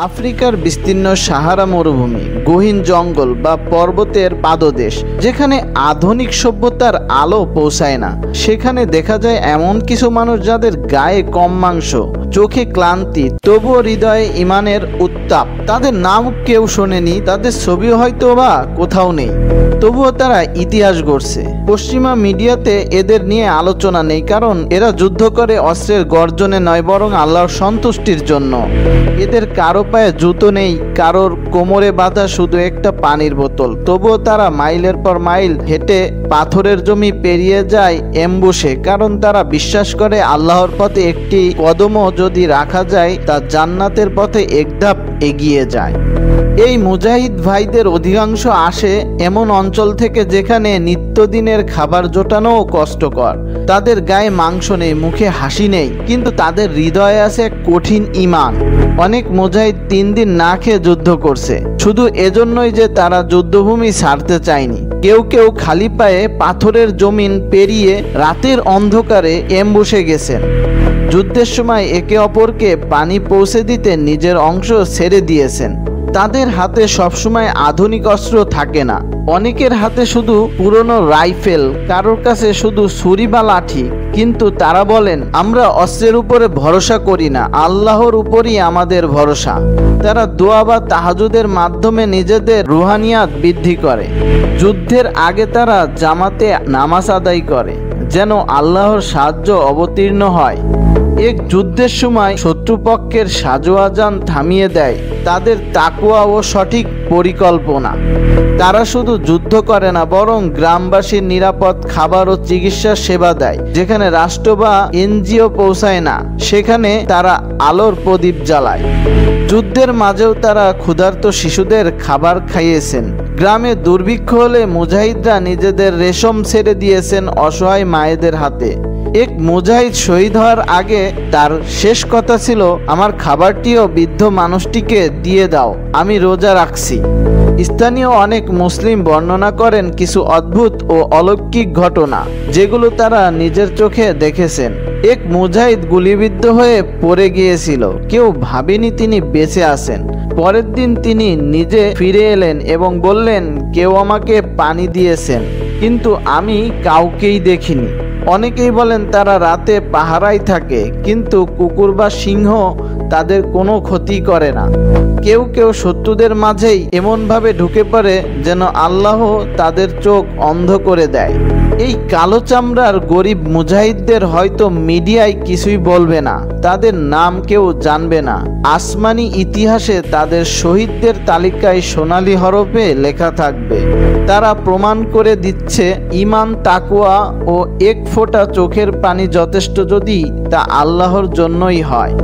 আফ্রিকার বিস্তীর্ণ সাহারা মরুভূমি, গহীন জঙ্গল বা পর্বতের পাদদেশ, যেখানে আধুনিক সভ্যতার আলো পৌঁছায় না, সেখানে দেখা যায় এমন কিছু মানুষ যাদের গায়ে কম মাংস, চোখে ক্লান্তি, তবুও হৃদয়ে ইমানের উত্তাপ। তাদের নাম কেউ শোনেনি, তাদের ছবিও হয়তো বা কোথাও নেই, তবুও তারা ইতিহাস গড়ছে। পশ্চিমা মিডিয়াতে এদের নিয়ে আলোচনা নেই, কারণ এরা যুদ্ধ করে অস্ত্রের গর্জনে নয়, বরং আল্লাহর সন্তুষ্টির জন্য। এদের কারো পায়ে জুতো নেই, কারোর কোমরে বাঁধা শুধু একটা পানির বোতল, তবুও তারা মাইলের পর মাইল হেঁটে পাথরের জমি পেরিয়ে যায় এমবুশে, কারণ তারা বিশ্বাস করে আল্লাহর পথে একটি কদমও যদি রাখা যায় তা জান্নাতের পথে এক ধাপ এগিয়ে যায়। এই মুজাহিদ ভাইদের অধিকাংশ আসে এমন অঞ্চল থেকে যেখানে নিত্যদিনের খাবার জোটানোও কষ্টকর। তাদের গায়ে মাংস নেই, মুখে হাসি নেই, কিন্তু তাদের হৃদয়ে আছে এক কঠিন ঈমান। অনেক মুজাহিদ 3 দিন না খেয়ে যুদ্ধ করছে, শুধু এজন্যই যে তারা যুদ্ধভূমি ছাড়তে চায়নি। কেউ কেউ খালি পায়ে পাথরের জমিন পেরিয়ে রাতের অন্ধকারে এমবুশে গেছেন। যুদ্ধের সময় একে অপরকে পানি পৌঁছে দিতে নিজের অংশ ছেড়ে দিয়েছেন। তাদের হাতে সবসময় আধুনিক অস্ত্র থাকে না, অনেকের হাতে শুধু পুরনো রাইফেল, কারোর কাছে শুধু ছুরি বা লাঠি, কিন্তু তারা বলেন, আমরা অস্ত্রের উপরে ভরসা করি না, আল্লাহর উপরই আমাদের ভরসা। তারা দোয়া বা তাহাজ্জুদের মাধ্যমে নিজেদের রুহানিয়াত বৃদ্ধি করে। যুদ্ধের আগে তারা জামাতে নামাজ আদায় করে, যেন আল্লাহর সাহায্য অবতীর্ণ হয়। এক যুদ্ধের সময় শত্রুপক্ষের সাজোয়াজান থামিয়ে দেয় তাদের তাকওয়া ও সঠিক পরিকল্পনা। তারা শুধু যুদ্ধ করে না, বরং গ্রামবাসীর নিরাপদ খাবার ও চিকিৎসা সেবা দেয়। যেখানে রাষ্ট্র বা এনজিও পৌঁছায় না, সেখানে তারা আলোর প্রদীপ জ্বালায়। যুদ্ধের মাঝেও তারা ক্ষুধার্ত শিশুদের খাবার খাইয়েছেন। গ্রামে দুর্ভিক্ষ হলে মুজাহিদরা নিজেদের রেশম ছেড়ে দিয়েছেন অসহায় মায়েদের হাতে। এক মুজাহিদ শহীদ হওয়ার আগে তার শেষ কথা ছিল, আমার খাবারটিও বৃদ্ধ মানুষটিকে দিয়ে দাও, আমি রোজা রাখছি। স্থানীয় অনেক মুসলিম বর্ণনা করেন কিছু অদ্ভুত ও অলৌকিক ঘটনা, যেগুলো তারা নিজের চোখে দেখেছেন। এক মুজাহিদ গুলিবিদ্ধ হয়ে পড়ে গিয়েছিল, কেউ ভাবেনি তিনি বেঁচে আছেন। পরের দিন তিনি নিজে ফিরে এলেন এবং বললেন, কেউ আমাকে পানি দিয়েছেন, কিন্তু আমি কাউকেই দেখিনি। অনেকেই বলেন তারা রাতে পাহারায় থাকে, কিন্তু কুকুর বা সিংহ তাদের কোনো ক্ষতি করে না। কেউ কেউ শত্রুদের মাঝেই এমনভাবে ঢুকে পড়ে যেন আল্লাহ তাদের চোখ অন্ধ করে দেয়। এই কালো চামড়ার গরিব মুজাহিদদের হয়তো মিডিয়ায় কিছুই বলবে না, তাদের নাম কেউ জানবে না। আসমানি ইতিহাসে তাদের শহীদদের তালিকায় সোনালী হরফে লেখা থাকবে। তারা প্রমাণ করে দিচ্ছে ঈমান, তাকওয়া ও এক ফোঁটা চোখের পানি যথেষ্ট, যদি তা আল্লাহর জন্যই হয়।